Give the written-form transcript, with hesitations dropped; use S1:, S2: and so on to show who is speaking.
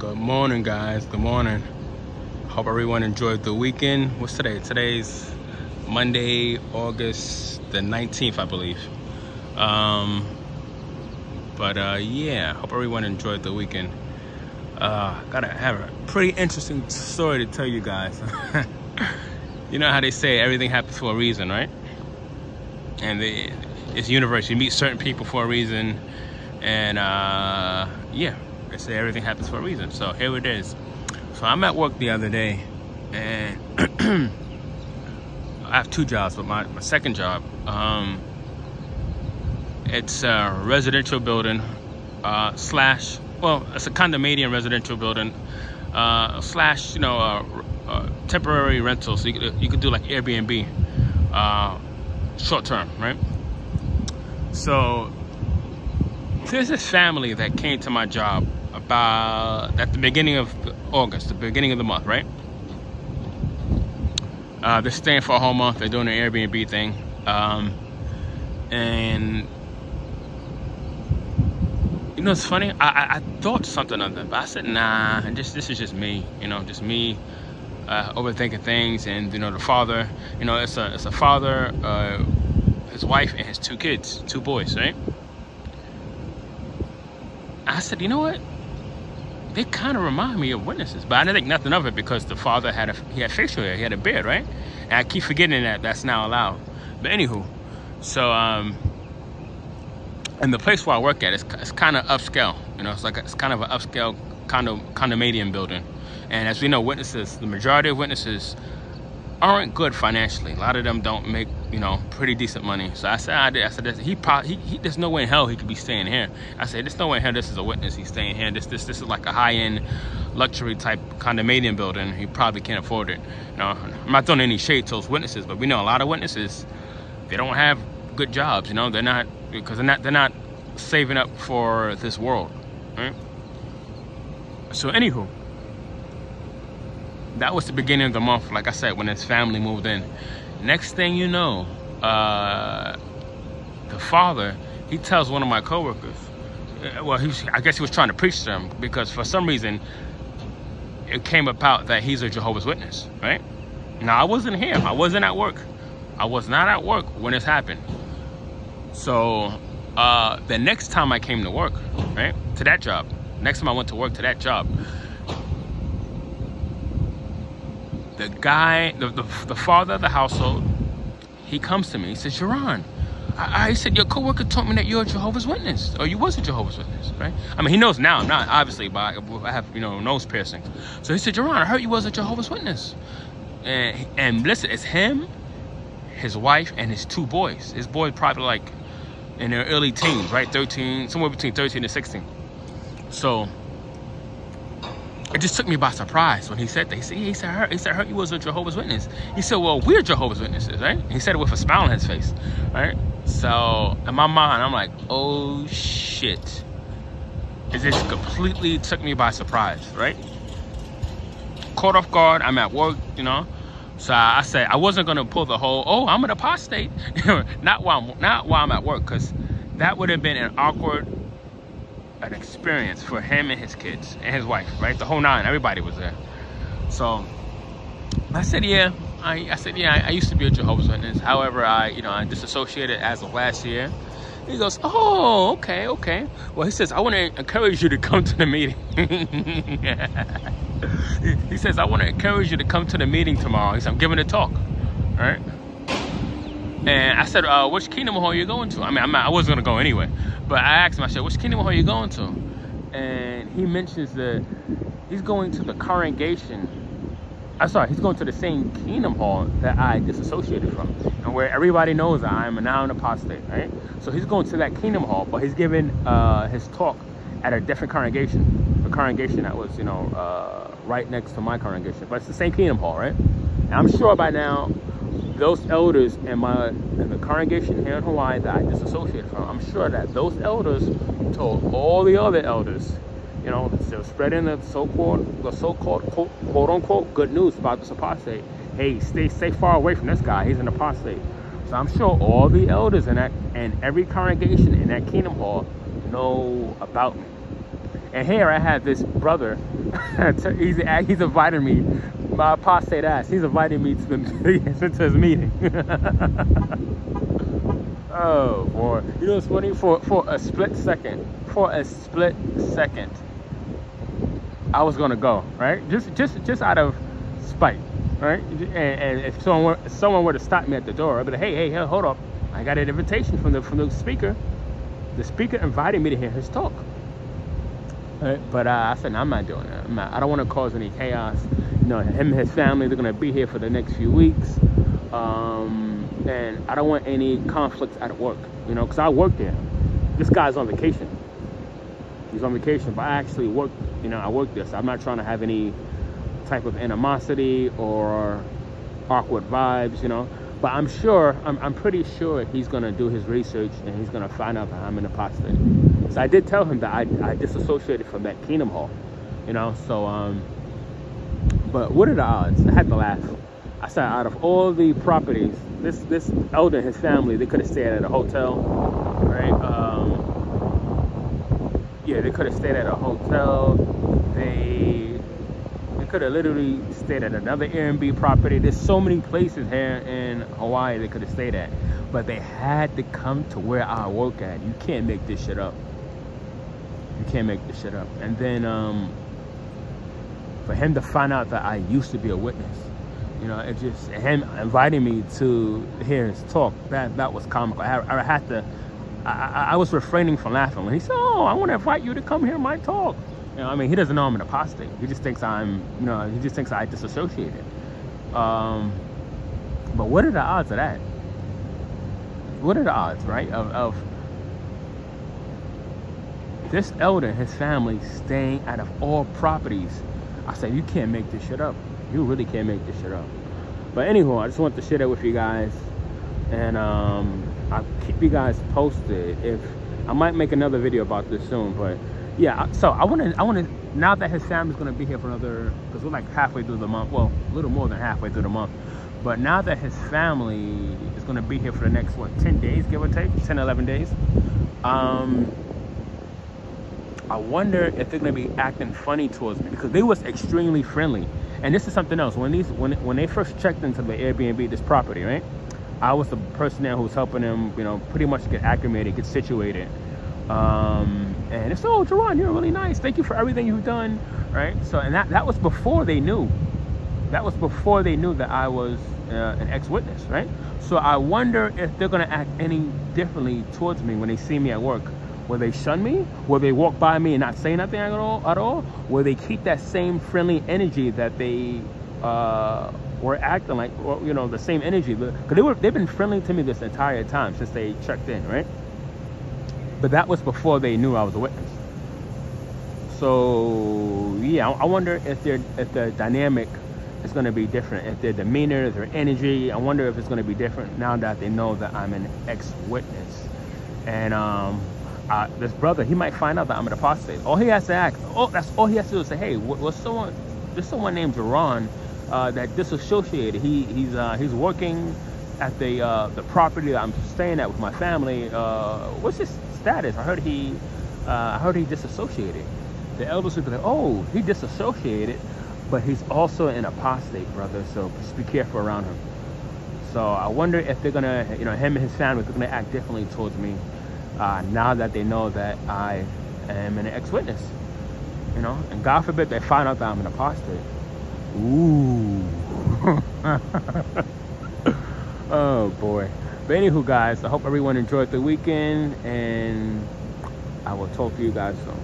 S1: Good morning, guys. Good morning. Hope everyone enjoyed the weekend. What's today? Today's Monday, August the 19th, I believe. Yeah, hope everyone enjoyed the weekend. Gotta have a pretty interesting story to tell you guys. You know how they say everything happens for a reason, right? And it's universe. You meet certain people for a reason, and yeah, they say everything happens for a reason. So here it is. So I'm at work the other day, and I have two jobs, but my second job, it's a residential building slash, well, it's a condominium residential building slash, temporary rental. So you could do like Airbnb, short term, right? So there's this family that came to my job about at the beginning of August, the beginning of the month, right? They're staying for a whole month. They're doing an Airbnb thing, and you know, it's funny. I thought something of them, but I said, nah. This is just me. Just me overthinking things. And the father. It's a father, his wife, and his two kids, two boys, right? I said, you know what? They kind of remind me of Witnesses, but I didn't think nothing of it because the father had facial hair, he had a beard, right? And I keep forgetting that's now allowed. But anywho, so and the place where I work at is kind of upscale. It's kind of an upscale condominium building. And as we know, Witnesses, the majority of Witnesses aren't good financially. A lot of them don't make pretty decent money. So I said there's no way in hell he could be staying here. I said there's no way in hell this is a Witness. He's staying here. This is like a high-end luxury type condominium building. He probably can't afford it. I'm not throwing any shade to those Witnesses, but we know a lot of Witnesses, they don't have good jobs. They're not, because they're not saving up for this world, right? So anywho, that was the beginning of the month, like I said, when his family moved in. Next thing you know, the father, he tells one of my coworkers, well, I guess he was trying to preach to them, because for some reason, it came about that he's a Jehovah's Witness, right? Now, I wasn't here. I wasn't at work. I was not at work when this happened. So, the next time I came to work, right, to that job, next time I went to work to that job, the guy, the father of the household, he comes to me. He says, Jerron, he said, your coworker told me that you're a Jehovah's Witness, or you was a Jehovah's Witness, right? I mean, he knows now. I'm not, obviously, but I have, nose piercings. So he said, Jerron, I heard you was a Jehovah's Witness. And listen, it's him, his wife, and his two boys. His boys probably like in their early teens, right? 13, somewhere between 13 and 16. So it just took me by surprise when he said that. He said, I heard you was a Jehovah's Witness. He said, well, we're Jehovah's Witnesses, right? He said it with a smile on his face, right? So in my mind, I'm like, oh shit. It just completely took me by surprise, right? Caught off guard, I'm at work, So I said, I wasn't gonna pull the whole, oh, I'm an apostate. not while I'm at work, because that would have been an awkward experience for him and his kids and his wife, right? The whole nine, everybody was there. So I said, yeah, I used to be a Jehovah's Witness. However, I disassociated as of last year. He goes, oh, okay. Well, he says, I want to encourage you to come to the meeting. He says, I want to encourage you to come to the meeting tomorrow. He said, I'm giving a talk, all right? And I said, which Kingdom Hall are you going to? I mean, I wasn't going to go anyway. But I asked him, I said, which Kingdom Hall are you going to? And he mentions that he's going to the congregation. He's going to the same Kingdom Hall that I disassociated from. And where everybody knows that I'm now an apostate, right? So he's going to that Kingdom Hall, but he's giving his talk at a different congregation. A congregation that was, right next to my congregation. But it's the same Kingdom Hall, right? And I'm sure by now, those elders in the congregation here in Hawaii that I disassociated from, I'm sure that those elders told all the other elders, they're spreading the so-called quote-unquote good news about this apostate. Hey, stay far away from this guy. He's an apostate. So I'm sure all the elders in every congregation in that Kingdom Hall know about me. And here I had this brother He's inviting me, my apostate ass. He's inviting me to his meeting. Oh boy, you know what's funny? For a split second, I was gonna go, right? Just out of spite, right? And if someone were to stop me at the door, I'd be like, hey, hold up! I got an invitation from the speaker. The speaker invited me to hear his talk. Right? But I said, no, I'm not doing that. I don't want to cause any chaos. You know, him and his family, they're gonna be here for the next few weeks, and I don't want any conflicts at work. You know, because I work there. This guy's on vacation. He's on vacation, but I actually work. You know, I work there, so I'm not trying to have any type of animosity or awkward vibes. You know, but I'm pretty sure he's gonna do his research and he's gonna find out that I'm an apostate. So I did tell him that I disassociated from that Kingdom Hall, you know. So but what are the odds? I had to laugh. I said, out of all the properties, this elder and his family, they could have stayed at a hotel, right? Yeah, they could have stayed at a hotel. They could have literally stayed at another Airbnb property. There's so many places here in Hawaii they could have stayed at, but they had to come to where I work at. You can't make this shit up. You can't make this shit up. And then for him to find out that I used to be a witness, you know, it just, him inviting me to hear his talk, that was comical. I had to, I was refraining from laughing when he said, oh, I want to invite you to come hear my talk. You know, I mean, he doesn't know I'm an apostate. He just thinks I'm, you know, he just thinks I disassociated. But what are the odds of that? What are the odds, right, of this elder and his family staying out of all properties? I said, you can't make this shit up. You really can't make this shit up. But anywho, I just want to share that with you guys, and I'll keep you guys posted. If I might make another video about this soon, but yeah. So I want to now that his family's going to be here for another, because we're like halfway through the month. Well, a little more than halfway through the month. But now that his family is going to be here for the next, what, 10 days, give or take, 10, 11 days. I wonder if they're going to be acting funny towards me, because they was extremely friendly. And this is something else. When they first checked into the Airbnb, this property, right? I was the person there who was helping them, you know, pretty much get acclimated, get situated. And they said, oh, Jerron, you're really nice. Thank you for everything you've done, right? So, and that was before they knew. That was before they knew that I was an ex-witness, right? So I wonder if they're going to act any differently towards me when they see me at work. Will they shun me? Will they walk by me and not say nothing at all? Will they keep that same friendly energy that they were acting like, or, you know, the same energy? Because they've been friendly to me this entire time since they checked in, right? But that was before they knew I was a witness. So yeah, I wonder if the dynamic is going to be different. If their demeanor, their energy, I wonder if it's going to be different now that they know that I'm an ex-witness. And this brother, he might find out that I'm an apostate. All he has to ask, that's all he has to do is say, hey, there's someone named Jerron that disassociated. He's working at the property that I'm staying at with my family. What's his status? I heard he disassociated. The elders would be like, oh, he disassociated, but he's also an apostate, brother. So just be careful around him. So I wonder if they're gonna, you know, him and his family, they're gonna act differently towards me. Now that they know that I am an ex-witness, you know, and God forbid they find out that I'm an apostate. Ooh. Oh boy. But anywho, guys, I hope everyone enjoyed the weekend, and I will talk to you guys soon.